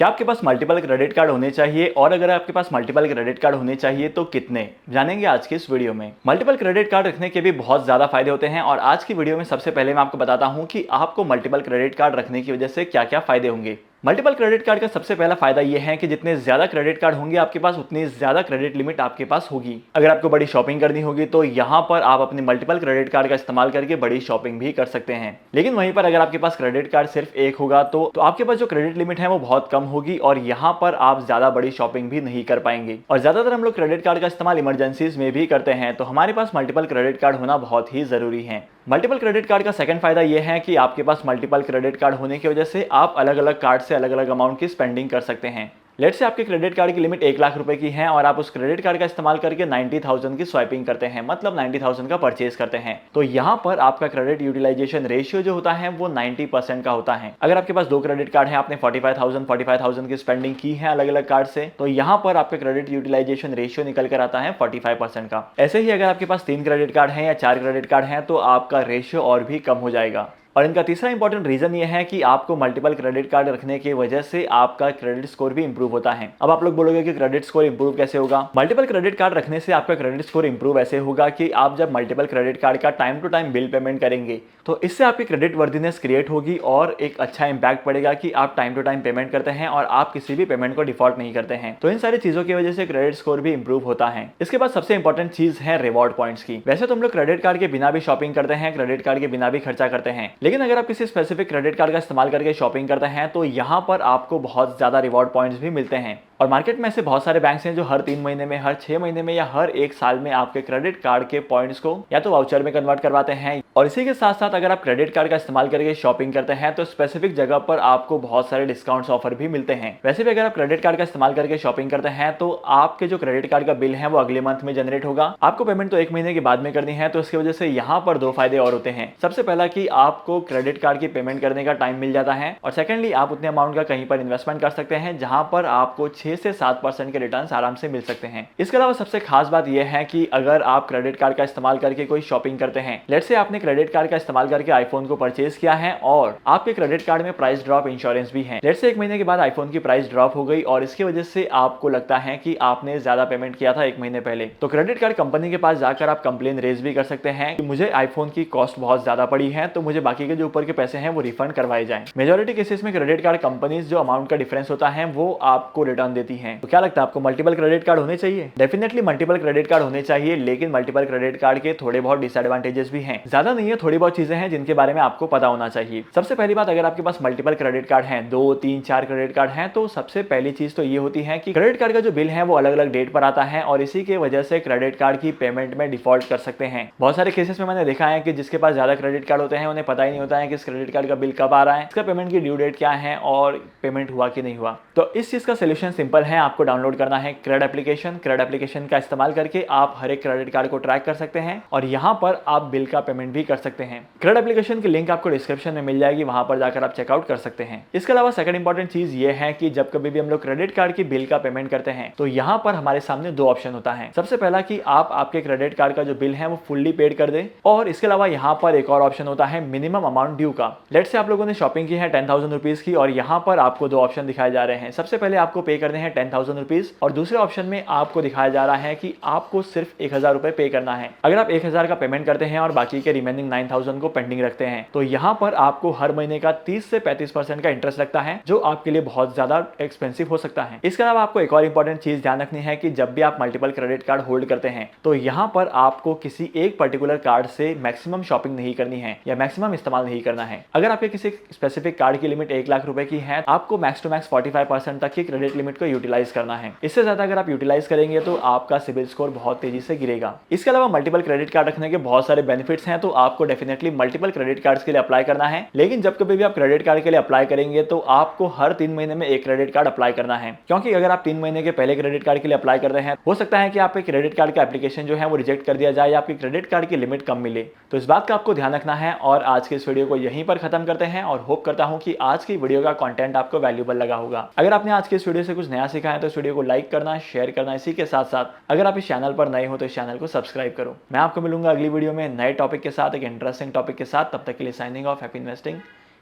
क्या आपके पास multiple credit card होने चाहिए, और अगर आपके पास मल्टीपल क्रेडिट कार्ड होने चाहिए तो कितने, जानेंगे आज की इस वीडियो में। मल्टीपल क्रेडिट कार्ड रखने के भी बहुत ज्यादा फायदे होते हैं और आज की वीडियो में सबसे पहले मैं आपको बताता हूं कि आपको मल्टीपल क्रेडिट कार्ड रखने की वजह से क्या क्या फायदे होंगे। मल्टीपल क्रेडिट कार्ड का सबसे पहला फायदा यह है कि जितने ज्यादा क्रेडिट कार्ड होंगे आपके पास, उतनी ज्यादा क्रेडिट लिमिट आपके पास होगी। अगर आपको बड़ी शॉपिंग करनी होगी तो यहां पर आप अपने मल्टीपल क्रेडिट कार्ड का इस्तेमाल करके बड़ी शॉपिंग भी कर सकते हैं। लेकिन वहीं पर अगर आपके पास क्रेडिट कार्ड सिर्फ एक होगा तो आपके पास जो क्रेडिट लिमिट है वो बहुत कम होगी और यहां पर आप ज्यादा बड़ी शॉपिंग भी नहीं कर पाएंगे। और ज्यादातर हम लोग क्रेडिट कार्ड का इस्तेमाल इमरजेंसीज में भी करते हैं, तो हमारे पास मल्टीपल क्रेडिट कार्ड होना बहुत ही जरूरी है। मल्टीपल क्रेडिट कार्ड का सेकंड फायदा यह है कि आपके पास मल्टीपल क्रेडिट कार्ड होने की वजह से आप अलग अलग कार्ड से अलग अलग अमाउंट की स्पेंडिंग कर सकते हैं। लेट से आपके क्रेडिट कार्ड की लिमिट 1 लाख रुपए की है और आप उस क्रेडिट कार्ड का इस्तेमाल करके 90,000 की स्वाइपिंग करते हैं, मतलब 90,000 का परचेज करते हैं, तो यहां पर आपका क्रेडिट यूटिलाइजेशन रेशियो जो होता है वो 90% का होता है। अगर आपके पास 2 क्रेडिट कार्ड है, आपने 45,000 की स्पेंडिंग की है अलग अलग कार्ड से, तो यहां पर आपका क्रेडिट यूटिलाइजेशन रेशियो निकल कर आता है 45% का। ऐसे ही अगर आपके पास 3 क्रेडिट कार्ड है या 4 क्रेडिट कार्ड है तो आपका रेशियो और भी कम हो जाएगा। और इनका तीसरा इंपॉर्टेंट रीजन ये है कि आपको मल्टीपल क्रेडिट कार्ड रखने की वजह से आपका क्रेडिट स्कोर भी इंप्रूव होता है। अब आप लोग बोलोगे कि क्रेडिट स्कोर इंप्रूव कैसे होगा। मल्टीपल क्रेडिट कार्ड रखने से आपका क्रेडिट स्कोर इंप्रूव ऐसे होगा कि आप जब मल्टीपल क्रेडिट कार्ड का time to time bill payment करेंगे तो इससे आपकी क्रेडिट वर्दीनेस क्रिएट होगी और एक अच्छा इंपैक्ट पड़ेगा कि आप टाइम टू टाइम पेमेंट करते हैं और आप किसी भी पेमेंट को डिफॉल्ट नहीं करते हैं। तो इन सारी चीजों की वजह से क्रेडिट स्कोर भी इंप्रूव होता है। इसके बाद सबसे इंपॉर्टेंट चीज है रिवॉर्ड पॉइंट्स की। वैसे तो हम लोग क्रेडिट कार्ड के बिना भी शॉपिंग करते हैं, क्रेडिट कार्ड के बिना भी खर्चा करते हैं, लेकिन अगर आप किसी स्पेसिफिक क्रेडिट कार्ड का इस्तेमाल करके शॉपिंग करते हैं तो यहां पर आपको बहुत ज्यादा रिवॉर्ड पॉइंट्स भी मिलते हैं। और मार्केट में ऐसे बहुत सारे बैंक्स हैं जो हर 3 महीने में, हर 6 महीने में या हर 1 साल में आपके क्रेडिट कार्ड के पॉइंट्स को या तो वाउचर में कन्वर्ट करवाते हैं। और इसी के साथ साथ अगर आप क्रेडिट कार्ड का इस्तेमाल करके शॉपिंग करते हैं तो स्पेसिफिक जगह पर आपको बहुत सारे डिस्काउंट्स ऑफर भी मिलते हैं। वैसे भी अगर आप क्रेडिट कार्ड का इस्तेमाल करके शॉपिंग करते हैं तो आपके जो क्रेडिट कार्ड का बिल है वो अगले मंथ में जनरेट होगा। आपको पेमेंट तो 1 महीने के बाद में करनी है, तो इसकी वजह से यहाँ पर 2 फायदे और होते हैं। सबसे पहला कि आपको क्रेडिट कार्ड की पेमेंट करने का टाइम मिल जाता है, और सेकेंडली आप उतने अमाउंट का कहीं पर इन्वेस्टमेंट कर सकते हैं जहां पर आपको 6 से 7% के रिटर्न्स आराम से मिल सकते हैं। इसके अलावा सबसे खास बात यह है कि अगर आप क्रेडिट कार्ड का इस्तेमाल करके कोई शॉपिंग करते हैं, लेट्स से आपने क्रेडिट कार्ड का इस्तेमाल करके आईफोन को परचेज किया है और आपके क्रेडिट कार्ड में प्राइस ड्रॉप इंश्योरेंस भी है। लेट्स से 1 महीने के बाद आईफोन की प्राइस ड्रॉप हो गई और इसकी वजह से आपको लगता है कि आपने ज्यादा पेमेंट किया था 1 महीने पहले, तो क्रेडिट कार्ड कंपनी के पास जाकर आप कंप्लेन रेज भी कर सकते हैं कि मुझे आईफोन की कॉस्ट बहुत ज्यादा पड़ी है, तो मुझे बाकी के जो ऊपर के पैसे हैं वो रिफंड करवाए जाएं। मेजॉरिटी केसेस में क्रेडिट कार्ड कंपनीज जो अमाउंट का डिफरेंस होता है वो आपको रिटर्न देती हैं। तो क्या लगता है आपको मल्टीपल क्रेडिट कार्ड होने चाहिए? डेफिनेटली मल्टीपल क्रेडिट कार्ड होने चाहिए, लेकिन मल्टीपल क्रेडिट कार्ड के थोड़े बहुत डिसएडवांटेजेस भी हैं। ज्यादा नहीं है, थोड़ी बहुत चीजें हैं जिनके बारे में आपको पता होना चाहिए। सबसे पहली बात, अगर आपके पास मल्टीपल क्रेडिट कार्ड हैं, 2, 3, 4 क्रेडिट कार्ड हैं, तो सबसे पहली चीज तो ये होती है कि क्रेडिट कार्ड का जो बिल है वो अलग अलग डेट पर आता है और इसी की वजह से क्रेडिट कार्ड की पेमेंट में डिफॉल्ट कर सकते हैं। बहुत सारे केसेस में मैंने देखा है कि जिसके पास ज्यादा क्रेडिट कार्ड होते हैं उन्हें पता ही नहीं होता है कि इस क्रेडिट कार्ड का बिल कब आ रहा है, इसका पेमेंट की ड्यू डेट क्या है और पेमेंट हुआ कि नहीं हुआ। तो इस चीज का सोल्यूशन सिंपल है, आपको डाउनलोड करना है क्रेड एप्लीकेशन। क्रेड एप्लीकेशन का इस्तेमाल करके आप हर एक क्रेडिट कार्ड को ट्रैक कर सकते हैं और यहां पर आप बिल का पेमेंट भी कर सकते हैं। क्रेड एप्लीकेशन की लिंक आपको डिस्क्रिप्शन में मिल जाएगी, वहां पर जाकर आप चेकआउट कर सकते हैं। इसके अलावा सेकंड इंपॉर्टेंट चीज ये है कि जब कभी भी हम लोग क्रेडिट कार्ड की बिल का पेमेंट करते हैं तो यहां पर हमारे सामने 2 ऑप्शन होता है। सबसे पहला कि आप आपके क्रेडिट कार्ड का जो बिल है वो फुल्ली पेड कर दें, और इसके अलावा यहां पर एक और ऑप्शन होता है मिनिमम अमाउंट ड्यू का। लेट्स से आप लोगों ने शॉपिंग की है 10,000 रुपीज की और यहां पर आपको 2 ऑप्शन दिखाए जा रहे हैं। सबसे पहले आपको पे करने हैं 10,000 रुपीज और दूसरे ऑप्शन में आपको दिखाया जा रहा है कि आपको सिर्फ 1,000 रुपए पे करना है। अगर आप 1,000 का पेमेंट करते हैं और बाकी के रिमेनिंग 9,000 को पेंडिंग रखते हैं तो यहां पर आपको हर महीने का 30 से 35% का इंटरेस्ट लगता है, जो आपके लिए बहुत ज्यादा एक्सपेंसिव हो सकता है। इसके अलावा आपको एक और इंपॉर्टेंट चीज ध्यान रखनी है कि जब भी आप मल्टीपल क्रेडिट कार्ड होल्ड करते हैं तो यहां पर आपको किसी एक पर्टिकुलर कार्ड से मैक्सिमम शॉपिंग नहीं करनी है या मैक्सिमम इस्तेमाल नहीं करना है। अगर आपके किसी स्पेसिफिक कार्ड की लिमिट 1 लाख रुपए की है, आपको मैक्स टू मैक्स 45% तक की क्रेडिट लिमिट को यूटिलाइज करना है। इससे ज्यादा अगर आप यूटिलाइज करेंगे तो आपका सिबिल स्कोर बहुत तेजी से गिरेगा। इसके अलावा मल्टीपल क्रेडिट कार्ड रखने के बहुत सारे बेनिफिट्स हैं, तो आपको डेफिनेटली मल्टीपल क्रेडिट कार्ड्स के लिए अप्लाई करना है। लेकिन जब कभी भी आप क्रेडिट कार्ड के लिए अप्लाई करेंगे तो आपको हर 3 महीने में एक क्रेडिट कार्ड अप्लाई करना है, क्योंकि अगर आप 3 महीने के पहले क्रेडिट कार्ड के लिए अप्लाई कर रहे हैं, हो सकता है कि आपके क्रेडिट कार्ड का एप्लीकेशन जो है वो रिजेक्ट कर दिया जाए या आपकी क्रेडिट कार्ड की लिमिट कम मिले। तो इस बात का आपको ध्यान रखना है। और आज के इस वीडियो को यहीं पर खत्म करते हैं और होप करता हूं कि आज की वीडियो का कंटेंट आपको वैल्यूएबल लगा होगा। अगर आपने आज के इस वीडियो से कुछ नया सीखा है तो इस वीडियो को लाइक करना, शेयर करना, इसी के साथ साथ अगर आप इस चैनल पर नए हो तो इस चैनल को सब्सक्राइब करो। मैं आपको मिलूंगा अगली वीडियो में नए टॉपिक के साथ, एक इंटरेस्टिंग टॉपिक के साथ। तब तक के लिए signing off, happy investing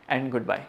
and good bye.